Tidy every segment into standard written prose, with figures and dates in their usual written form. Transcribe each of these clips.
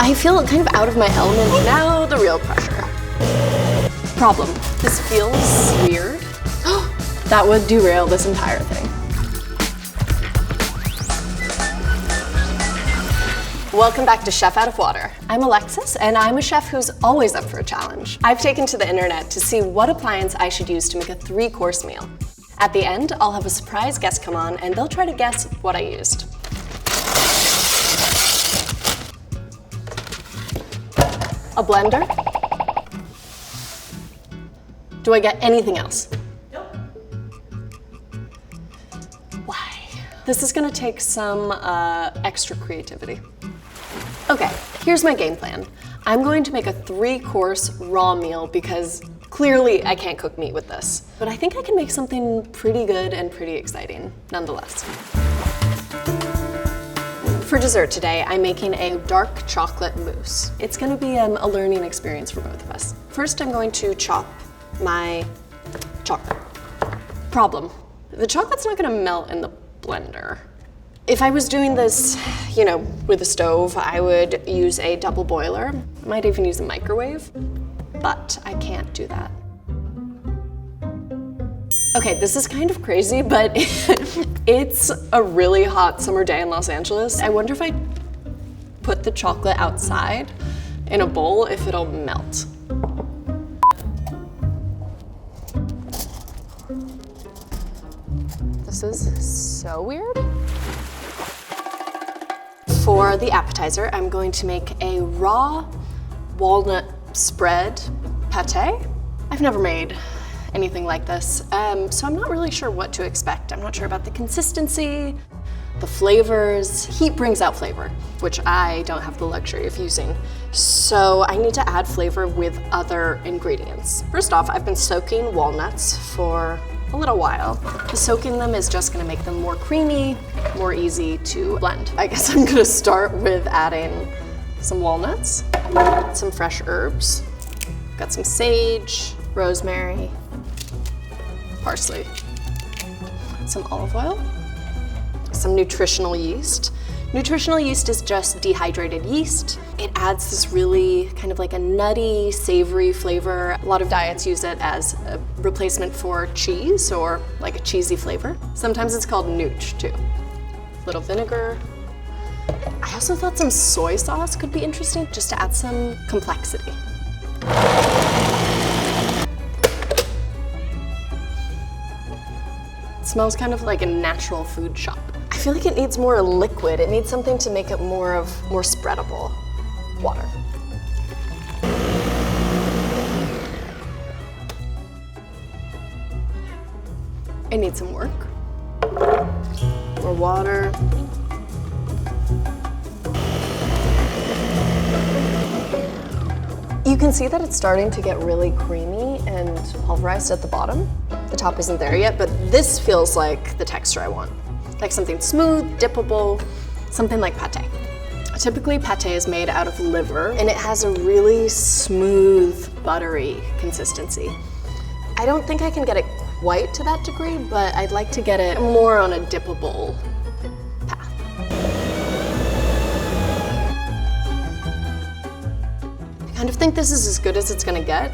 I feel kind of out of my element. Now the real pressure. Problem, this feels weird. That would derail this entire thing. Welcome back to Chef Out of Water. I'm Alexis, and I'm a chef who's always up for a challenge. I've taken to the internet to see what appliance I should use to make a 3-course meal. At the end, I'll have a surprise guest come on, and they'll try to guess what I used. A blender? Do I get anything else? Nope. Why? This is gonna take some extra creativity. Okay, here's my game plan. I'm going to make a 3-course raw meal because clearly I can't cook meat with this. But I think I can make something pretty good and pretty exciting, nonetheless. For dessert today, I'm making a dark chocolate mousse. It's gonna be a learning experience for both of us. First, I'm going to chop my chocolate. Problem, the chocolate's not gonna melt in the blender. If I was doing this, with a stove, I would use a double boiler. I might even use a microwave, but I can't do that. Okay, this is kind of crazy, but it's a really hot summer day in Los Angeles. I wonder if I put the chocolate outside in a bowl, if it'll melt. This is so weird. For the appetizer, I'm going to make a raw walnut spread pate. I've never made anything like this, so I'm not really sure what to expect. I'm not sure about the consistency, the flavors. Heat brings out flavor, which I don't have the luxury of using. So I need to add flavor with other ingredients. First off, I've been soaking walnuts for a little while. Soaking them is just gonna make them more creamy, more easy to blend. I guess I'm gonna start with adding some walnuts, some fresh herbs. Got some sage, rosemary, parsley, some olive oil, some nutritional yeast. Nutritional yeast is just dehydrated yeast. It adds this really kind of like a nutty, savory flavor. A lot of diets use it as a replacement for cheese or like a cheesy flavor. Sometimes it's called nooch too. Little vinegar. I also thought some soy sauce could be interesting just to add some complexity. It smells kind of like a natural food shop. I feel like it needs more liquid. It needs something to make it more spreadable. Water. I need some work. More water. You can see that it's starting to get really creamy and pulverized at the bottom. The top isn't there yet, but this feels like the texture I want. Like something smooth, dippable, something like pate. Typically, pate is made out of liver, and it has a really smooth, buttery consistency. I don't think I can get it quite to that degree, but I'd like to get it more on a dippable path. I kind of think this is as good as it's gonna get.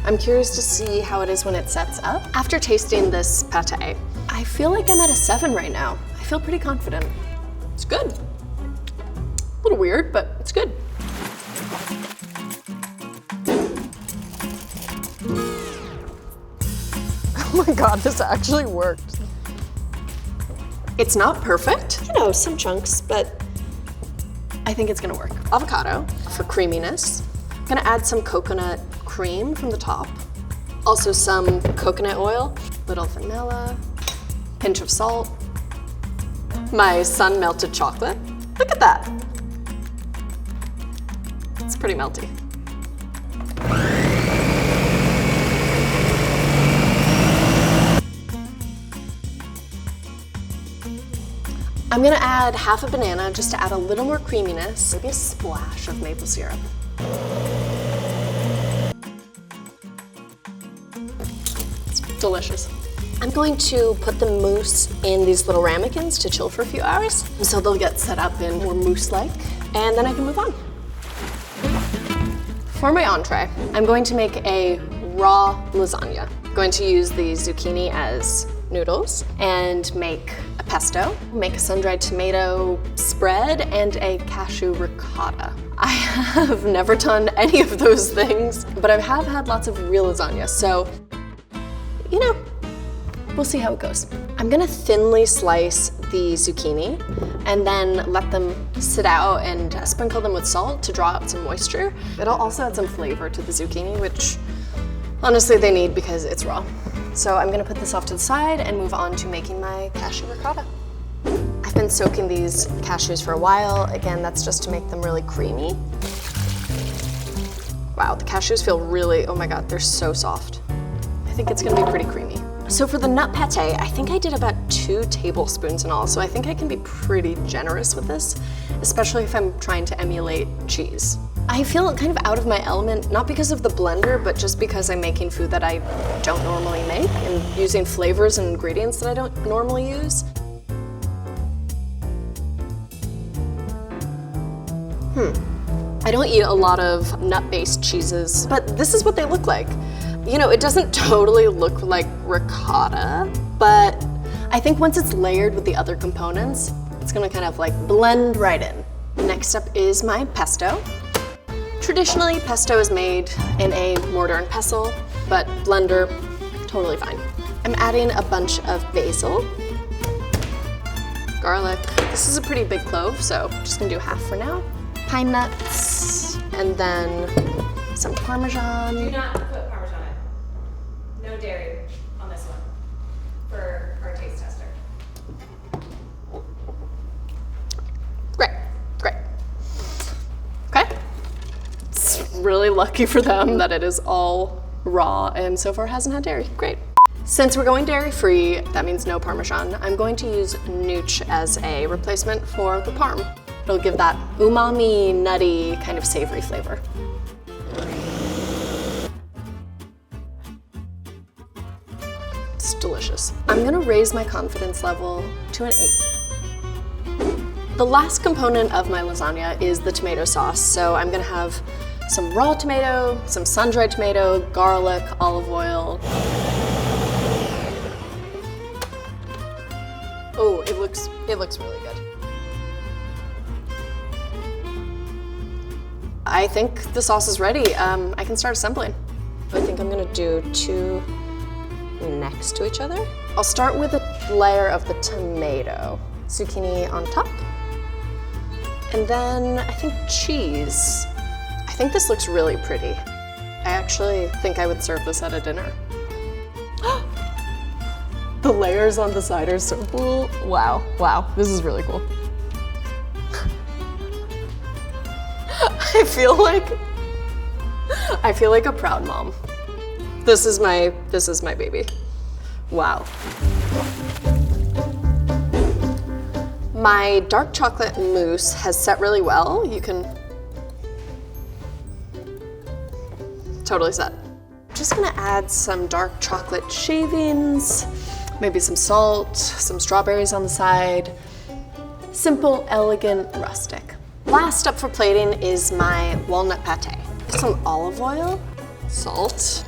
I'm curious to see how it is when it sets up. After tasting this pate, I feel like I'm at a 7 right now. I feel pretty confident. It's good. A little weird, but it's good. Oh my God, this actually worked. It's not perfect. Some chunks, but I think it's gonna work. Avocado for creaminess. I'm gonna add some coconut cream from the top. Also some coconut oil, little vanilla, pinch of salt. My sun melted chocolate. Look at that. It's pretty melty. I'm gonna add half a banana just to add a little more creaminess, maybe a splash of maple syrup. It's delicious. I'm going to put the mousse in these little ramekins to chill for a few hours, so they'll get set up and more mousse-like, and then I can move on. For my entree, I'm going to make a raw lasagna. I'm going to use the zucchini as noodles and make a pesto, make a sun-dried tomato spread, and a cashew ricotta. I have never done any of those things, but I have had lots of real lasagna, so, you know, we'll see how it goes. I'm gonna thinly slice the zucchini and then let them sit out and sprinkle them with salt to draw out some moisture. It'll also add some flavor to the zucchini, which honestly they need because it's raw. So I'm gonna put this off to the side and move on to making my cashew ricotta. I've been soaking these cashews for a while. Again, that's just to make them really creamy. Wow, the cashews feel really, oh my God, they're so soft. I think it's gonna be pretty creamy. So for the nut pate, I think I did about 2 tablespoons in all, so I think I can be pretty generous with this, especially if I'm trying to emulate cheese. I feel kind of out of my element, not because of the blender, but just because I'm making food that I don't normally make and using flavors and ingredients that I don't normally use. I don't eat a lot of nut-based cheeses, but this is what they look like. You know, it doesn't totally look like ricotta, but I think once it's layered with the other components, it's gonna kind of like blend right in. Next up is my pesto. Traditionally, pesto is made in a mortar and pestle, but blender, totally fine. I'm adding a bunch of basil, garlic. This is a pretty big clove, so I'm just gonna do half for now. Pine nuts, and then some Parmesan. Do not put Parmesan in. No dairy on this one for our taste tester. Great, great. Okay. It's really lucky for them that it is all raw and so far hasn't had dairy. Great. Since we're going dairy-free, that means no Parmesan, I'm going to use nooch as a replacement for the parm. It'll give that umami, nutty, kind of savory flavor. It's delicious. I'm gonna raise my confidence level to an 8. The last component of my lasagna is the tomato sauce, so I'm gonna have some raw tomato, some sun-dried tomato, garlic, olive oil. Oh, it looks really good. I think the sauce is ready. I can start assembling. I think I'm gonna do 2 next to each other. I'll start with a layer of the tomato, zucchini on top, and then I think cheese. I think this looks really pretty. I actually think I would serve this at a dinner. The layers on the side are so cool. Wow, wow, this is really cool. I feel like a proud mom. This is my baby. Wow. My dark chocolate mousse has set really well. You can totally set. I'm just gonna add some dark chocolate shavings, maybe some salt, some strawberries on the side. Simple, elegant, rustic. Last up for plating is my walnut pate. Some olive oil, salt,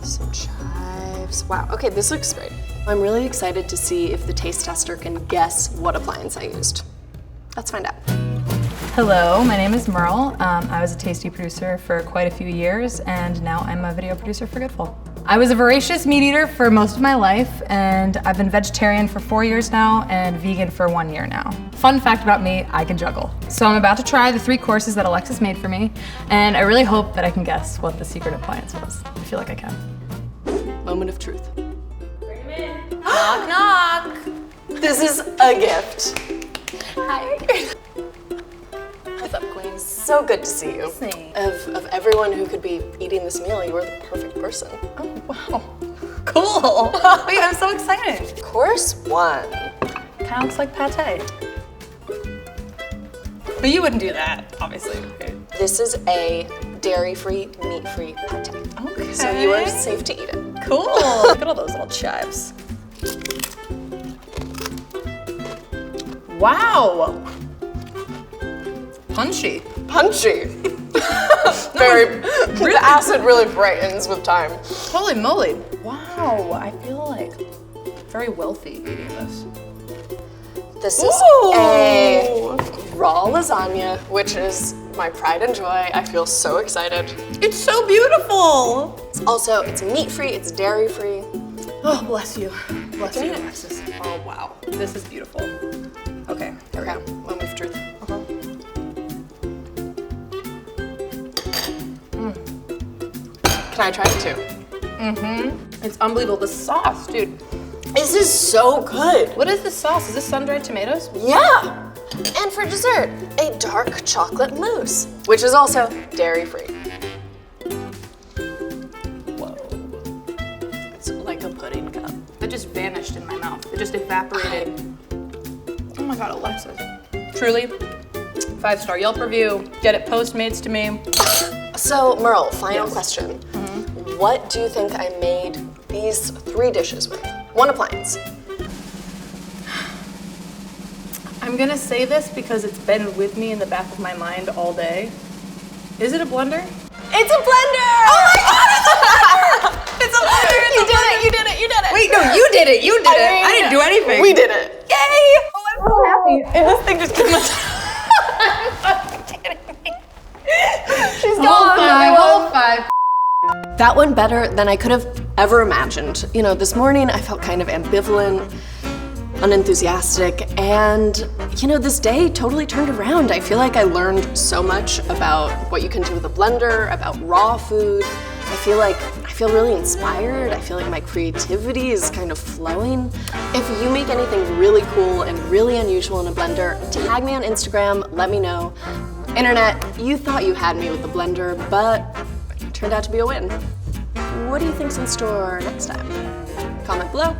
some chives. Wow, okay, this looks great. I'm really excited to see if the taste tester can guess what appliance I used. Let's find out. Hello, my name is Merle. I was a tasty producer for quite a few years, and now I'm a video producer for Goodful. I was a voracious meat eater for most of my life, and I've been vegetarian for 4 years now and vegan for 1 year now. Fun fact about me, I can juggle. So I'm about to try the 3 courses that Alexis made for me, and I really hope that I can guess what the secret appliance was. I feel like I can. Moment of truth. Bring them in. Knock, knock. This is a gift. Hi. What's up, Queen? So good to see you. Thanks. Of everyone who could be eating this meal, you are the perfect person. Oh, wow. Cool. Wait, I'm so excited. Course 1. Kind of looks like pate. But you wouldn't do that, obviously. Okay. This is a dairy-free, meat-free pate. Okay. So you are safe to eat it. Cool. Look at all those little chives. Wow. Punchy. Punchy. No, The acid really brightens with time. Holy moly. Wow, I feel like very wealthy eating this. This is a raw lasagna, which is my pride and joy. I feel so excited. It's so beautiful. Also, it's meat-free, it's dairy-free. Oh, bless you. Bless Can you, you- Alexis. Oh, wow. This is beautiful. Okay, here we go. Moment of truth. Can I try it too? It's unbelievable. The sauce, dude. This is so good. What is this sauce? Is this sun-dried tomatoes? Yeah. And for dessert, a dark chocolate mousse, which is also dairy-free. Whoa. It's like a pudding cup. It just vanished in my mouth. It just evaporated. Oh my God, Alexis. Truly, 5-star Yelp review. Get it Postmates to me. So, Merle, final Yes. question. What do you think I made these 3 dishes with? 1 appliance. I'm gonna say this because it's been with me in the back of my mind all day. Is it a blender? It's a blender! Oh my God, it's a blender! It's a blender! You did it! You did it! You did it! Wait, no, you did it. You did it. mean, I didn't do anything. We did it! Yay! Oh, I'm so happy. And this thing just came out. She's gone! Hold 5. That went better than I could have ever imagined. You know, this morning I felt kind of ambivalent, unenthusiastic, and you know, this day totally turned around. I feel like I learned so much about what you can do with a blender, about raw food. I feel really inspired. I feel like my creativity is kind of flowing. If you make anything really cool and really unusual in a blender, tag me on Instagram, let me know. Internet, you thought you had me with the blender, but it turned out to be a win. What do you think's in store next time? Comment below.